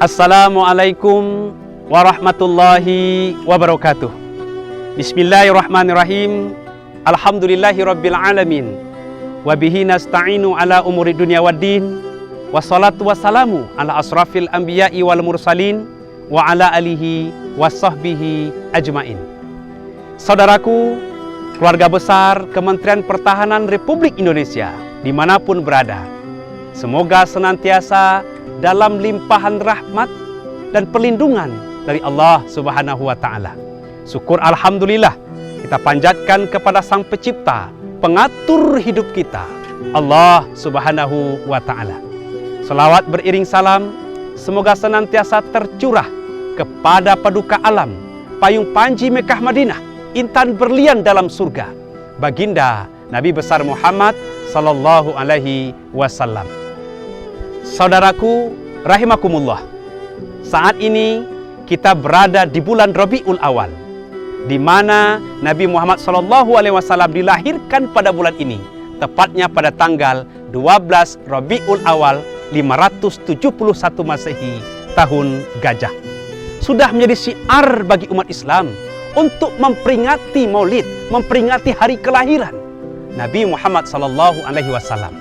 Assalamualaikum warahmatullahi wabarakatuh. Bismillahirrahmanirrahim. Alhamdulillahi rabbil alamin. Wabihi nasta'inu ala umuri dunia waddin. Wassalatu wassalamu ala asrafil anbiya'i wal mursalin. Wa ala alihi wassahbihi ajmain. Saudaraku, keluarga besar Kementerian Pertahanan Republik Indonesia dimanapun berada, semoga senantiasa dalam limpahan rahmat dan perlindungan dari Allah Subhanahu wa Ta'ala. Syukur alhamdulillah kita panjatkan kepada Sang Pencipta, pengatur hidup kita, Allah Subhanahu wa Ta'ala. Selawat beriring salam semoga senantiasa tercurah kepada paduka alam, payung panji Mekah Madinah, intan berlian dalam surga, baginda Nabi besar Muhammad sallallahu alaihi wasallam. Saudaraku rahimakumullah, saat ini kita berada di bulan Rabiul Awal, di mana Nabi Muhammad sallallahu alaihi wasallam dilahirkan pada bulan ini, tepatnya pada tanggal 12 Rabiul Awal 571 Masehi, tahun Gajah. Sudah menjadi syiar bagi umat Islam untuk memperingati Maulid, memperingati hari kelahiran Nabi Muhammad sallallahu alaihi wasallam.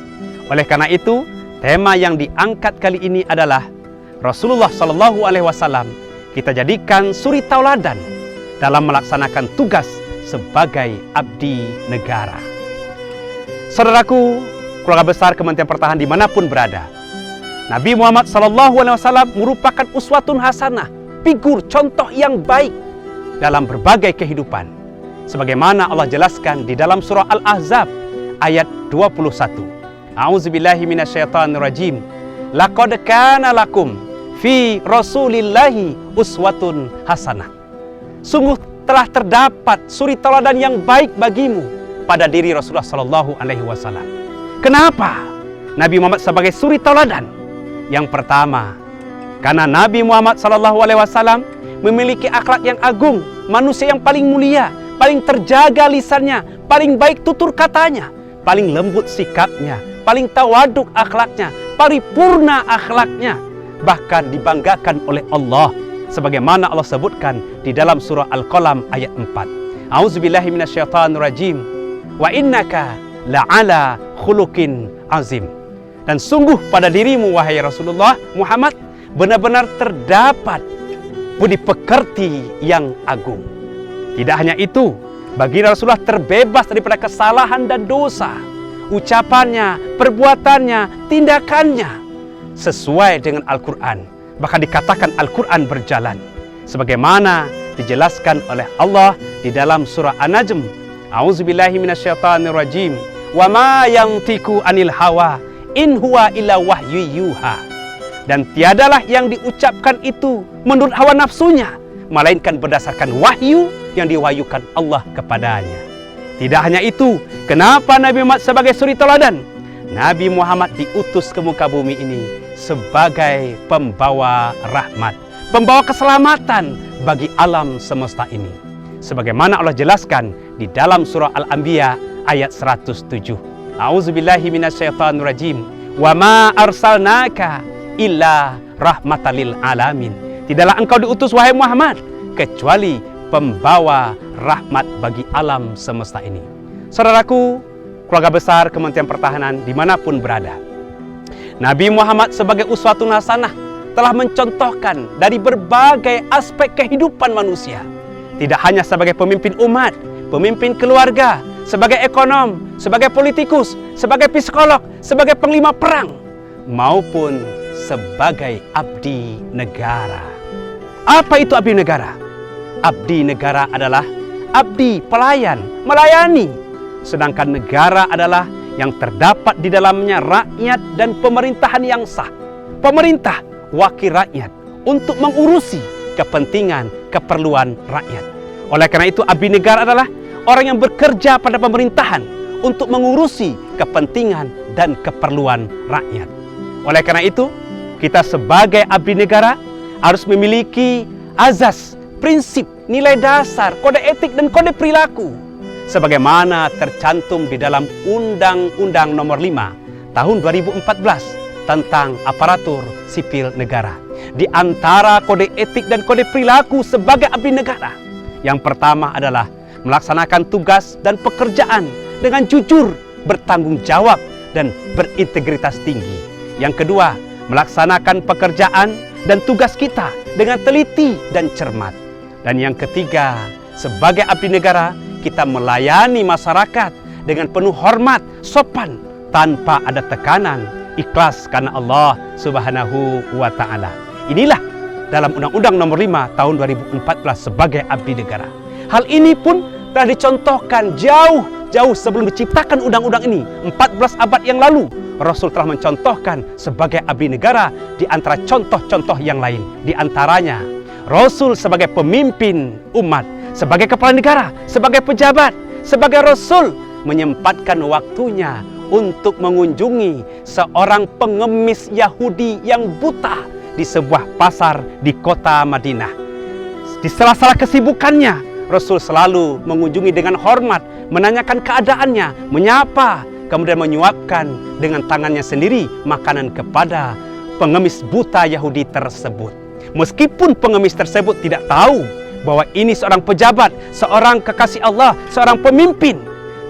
Oleh karena itu, tema yang diangkat kali ini adalah Rasulullah sallallahu alaihi wasallam kita jadikan suri tauladan dalam melaksanakan tugas sebagai abdi negara. Saudaraku, keluarga besar Kementerian Pertahanan dimanapun berada, Nabi Muhammad sallallahu alaihi wasallam merupakan uswatun hasanah, figur contoh yang baik dalam berbagai kehidupan, sebagaimana Allah jelaskan di dalam surah Al-Ahzab ayat 21. A'udzubillahi minasyaitonirrajim. Laqad kana lakum fi Rasulillahi uswatun hasanah. Sungguh telah terdapat suri tauladan yang baik bagimu pada diri Rasulullah sallallahu alaihi wasallam. Kenapa Nabi Muhammad sebagai suri tauladan? Yang pertama, karena Nabi Muhammad sallallahu alaihi wasallam memiliki akhlak yang agung, manusia yang paling mulia, paling terjaga lisannya, paling baik tutur katanya, paling lembut sikapnya, paling tawaduk akhlaknya, paripurna akhlaknya, bahkan dibanggakan oleh Allah sebagaimana Allah sebutkan di dalam surah Al-Qalam ayat 4. A'udzubillahi minasyaitonirrajim. Wa innaka la'ala khuluqin azim. Dan sungguh pada dirimu wahai Rasulullah Muhammad benar-benar terdapat budi pekerti yang agung. Tidak hanya itu, bagi Rasulullah terbebas daripada kesalahan dan dosa. Ucapannya, perbuatannya, tindakannya sesuai dengan Al-Quran. Bahkan dikatakan Al-Quran berjalan, sebagaimana dijelaskan oleh Allah di dalam surah An-Najm. A'udzubillahi minasyaitonirrajim. Wa ma yantiqu anil hawa in huwa illa wahyu yuha. Dan tiadalah yang diucapkan itu menurut hawa nafsunya, melainkan berdasarkan wahyu yang diwahyukan Allah kepadanya. Tidak hanya itu, kenapa Nabi Muhammad sebagai suri tauladan? Nabi Muhammad diutus ke muka bumi ini sebagai pembawa rahmat, pembawa keselamatan bagi alam semesta ini. Sebagaimana Allah jelaskan di dalam surah Al-Anbiya ayat 107. A'udzubillahi minasyaitonirrajim. Wa ma arsalnaka illa rahmatalil alamin. Tidaklah engkau diutus wahai Muhammad kecuali pembawa rahmat bagi alam semesta ini. Saudaraku, keluarga besar Kementerian Pertahanan dimanapun berada, Nabi Muhammad sebagai uswatun hasanah telah mencontohkan dari berbagai aspek kehidupan manusia. Tidak hanya sebagai pemimpin umat, pemimpin keluarga, sebagai ekonom, sebagai politikus, sebagai psikolog, sebagai panglima perang, maupun sebagai abdi negara. Apa itu abdi negara? Abdi negara adalah abdi, pelayan, melayani. Sedangkan negara adalah yang terdapat di dalamnya rakyat dan pemerintahan yang sah. Pemerintah wakil rakyat untuk mengurusi kepentingan, keperluan rakyat. Oleh karena itu abdi negara adalah orang yang bekerja pada pemerintahan untuk mengurusi kepentingan dan keperluan rakyat. Oleh karena itu, kita sebagai abdi negara harus memiliki azas, prinsip, nilai dasar, kode etik dan kode perilaku sebagaimana tercantum di dalam Undang-Undang Nomor 5 Tahun 2014 tentang aparatur sipil negara. di antara kode etik dan kode perilaku sebagai abdi negara. Yang pertama adalah melaksanakan tugas dan pekerjaan dengan jujur, bertanggung jawab, dan berintegritas tinggi. Yang kedua, melaksanakan pekerjaan dan tugas kita dengan teliti dan cermat. Dan yang ketiga, sebagai abdi negara, kita melayani masyarakat dengan penuh hormat, sopan, tanpa ada tekanan, ikhlas karena Allah Subhanahu wa Ta'ala. Inilah dalam Undang-Undang Nomor 5 Tahun 2014 sebagai abdi negara. Hal ini pun telah dicontohkan jauh sebelum diciptakan undang-undang ini. 14 abad yang lalu, Rasul telah mencontohkan sebagai abdi negara di antara contoh-contoh yang lain. Di antaranya, Rasul sebagai pemimpin umat, sebagai kepala negara, sebagai pejabat, sebagai Rasul, menyempatkan waktunya untuk mengunjungi seorang pengemis Yahudi yang buta di sebuah pasar di kota Madinah. Di sela-sela kesibukannya, Rasul selalu mengunjungi dengan hormat, menanyakan keadaannya, menyapa, kemudian menyuapkan dengan tangannya sendiri makanan kepada pengemis buta Yahudi tersebut. Meskipun pengemis tersebut tidak tahu bahwa ini seorang pejabat, seorang kekasih Allah, seorang pemimpin.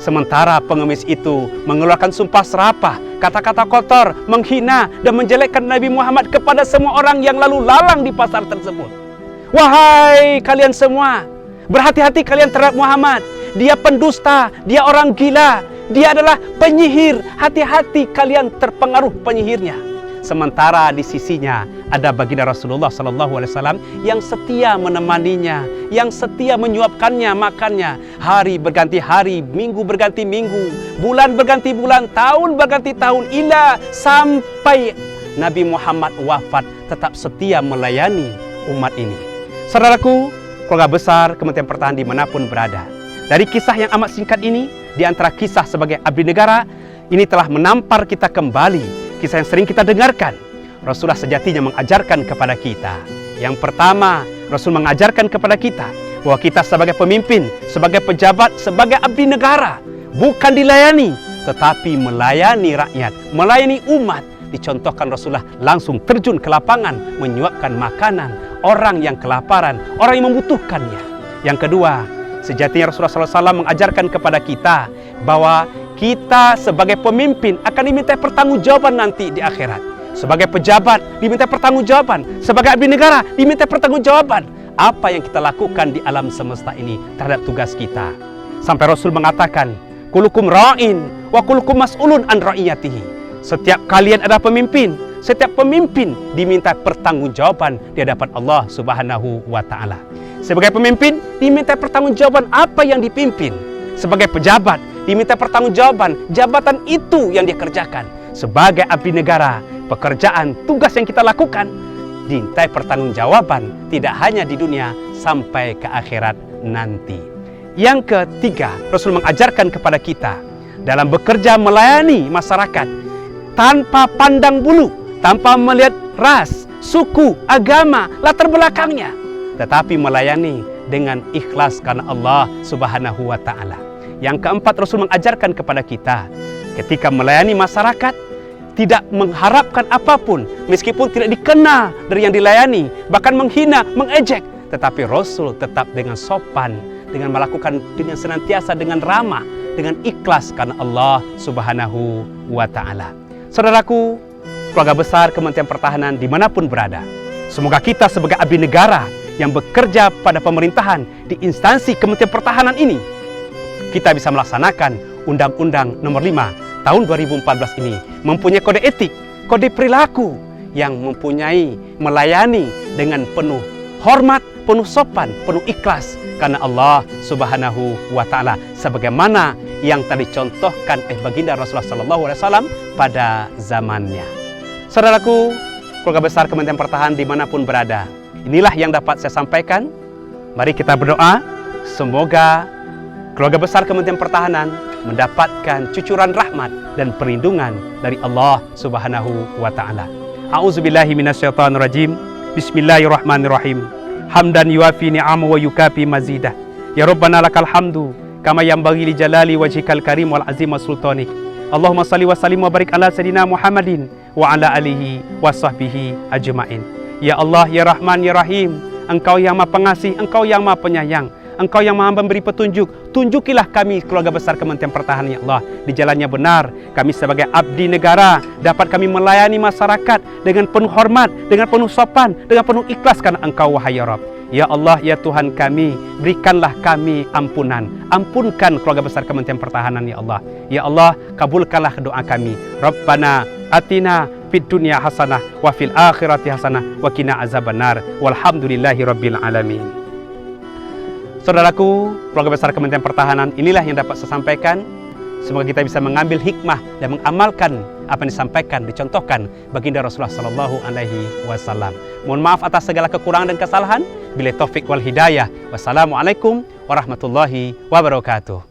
Sementara pengemis itu mengeluarkan sumpah serapah, kata-kata kotor, menghina dan menjelekkan Nabi Muhammad kepada semua orang yang lalu lalang di pasar tersebut. Wahai kalian semua, berhati-hati kalian terhadap Muhammad. Dia pendusta, dia orang gila, dia adalah penyihir. Hati-hati kalian terpengaruh penyihirnya. Sementara di sisinya ada baginda Rasulullah SAW yang setia menemaninya, yang setia menyuapkannya makannya. Hari berganti hari, minggu berganti minggu, bulan berganti bulan, tahun berganti tahun, ila sampai Nabi Muhammad wafat, tetap setia melayani umat ini. Saudaraku, keluarga besar Kementerian Pertahanan dimanapun berada, dari kisah yang amat singkat ini, di antara kisah sebagai abdi negara, ini telah menampar kita kembali kisah yang sering kita dengarkan. Rasulullah sejatinya mengajarkan kepada kita. Yang pertama, Rasul mengajarkan kepada kita bahwa kita sebagai pemimpin, sebagai pejabat, sebagai abdi negara, bukan dilayani, tetapi melayani rakyat, melayani umat. Dicontohkan Rasulullah langsung terjun ke lapangan, menyuapkan makanan orang yang kelaparan, orang yang membutuhkannya. Yang kedua, sejatinya Rasulullah SAW mengajarkan kepada kita bahwa kita sebagai pemimpin akan diminta pertanggungjawaban nanti di akhirat. Sebagai pejabat diminta pertanggungjawaban, sebagai abdi negara diminta pertanggungjawaban apa yang kita lakukan di alam semesta ini terhadap tugas kita. Sampai Rasul mengatakan, kulukum ra'in wa kulukum mas'ulun an ra'iyatihi. Setiap kalian adalah pemimpin, setiap pemimpin diminta pertanggungjawaban di hadapan Allah Subhanahu wa Ta'ala. Sebagai pemimpin diminta pertanggungjawaban apa yang dipimpin. Sebagai pejabat diminta pertanggungjawaban jabatan itu yang dia kerjakan. Sebagai abdi negara, pekerjaan, tugas yang kita lakukan dimintai pertanggungjawaban tidak hanya di dunia sampai ke akhirat nanti. Yang ketiga, Rasul mengajarkan kepada kita dalam bekerja melayani masyarakat tanpa pandang bulu, tanpa melihat ras, suku, agama, latar belakangnya, tetapi melayani dengan ikhlas karena Allah Subhanahu wa Ta'ala. Yang keempat, Rasul mengajarkan kepada kita ketika melayani masyarakat tidak mengharapkan apapun, meskipun tidak dikenal dari yang dilayani, bahkan menghina, mengejek, tetapi Rasul tetap dengan sopan, dengan melakukan dengan senantiasa dengan ramah, dengan ikhlas karena Allah Subhanahu wa Ta'ala. Saudaraku, keluarga besar Kementerian Pertahanan dimanapun berada, semoga kita sebagai abdi negara yang bekerja pada pemerintahan di instansi Kementerian Pertahanan ini, kita bisa melaksanakan Undang-Undang Nomor 5 Tahun 2014 ini, mempunyai kode etik, kode perilaku yang mempunyai melayani dengan penuh hormat, penuh sopan, penuh ikhlas karena Allah Subhanahu wa Ta'ala, sebagaimana yang tadi contohkan baginda Rasulullah SAW pada zamannya. Saudaraku, keluarga besar Kementerian Pertahanan dimanapun berada, inilah yang dapat saya sampaikan. Mari kita berdoa, semoga keluarga besar Kementerian Pertahanan mendapatkan cucuran rahmat dan perlindungan dari Allah Subhanahu wa Ta'ala. A'udzubillahi minasyaitonirrajim. Bismillahirrahmanirrahim. Hamdan yuafi ni'amahu wa yukafi mazidah. Ya Rabbana lakal hamdu kama yanbaghi li jalali wajhikal karim wal azim sultanik. Allahumma salli wa sallim wa barik ala sayidina Muhammadin wa ala alihi wa sahbihi ajma'in. Ya Allah, Ya Rahman, Ya Rahim, Engkau yang Maha Pengasih, Engkau yang Maha Penyayang, Engkau yang Maha memberi petunjuk. Tunjukilah kami keluarga besar Kementerian Pertahanan, ya Allah, di jalannya benar. Kami sebagai abdi negara dapat kami melayani masyarakat dengan penuh hormat, dengan penuh sopan, dengan penuh ikhlas karena Engkau, wahai ya Rabb. Ya Allah, ya Tuhan kami, berikanlah kami ampunan. Ampunkan keluarga besar Kementerian Pertahanan, ya Allah. Ya Allah, kabulkanlah doa kami. Rabbana atina fid dunya hasanah wa fil akhirati hasanah wa qina azabannar. Walhamdulillahi rabbil alamin. Saudaraku, keluarga besar Kementerian Pertahanan, inilah yang dapat saya sampaikan. Semoga kita bisa mengambil hikmah dan mengamalkan apa yang disampaikan, dicontohkan baginda Rasulullah Sallallahu Alaihi Wasallam. Mohon maaf atas segala kekurangan dan kesalahan. Bila taufik wal hidayah. Wassalamualaikum warahmatullahi wabarakatuh.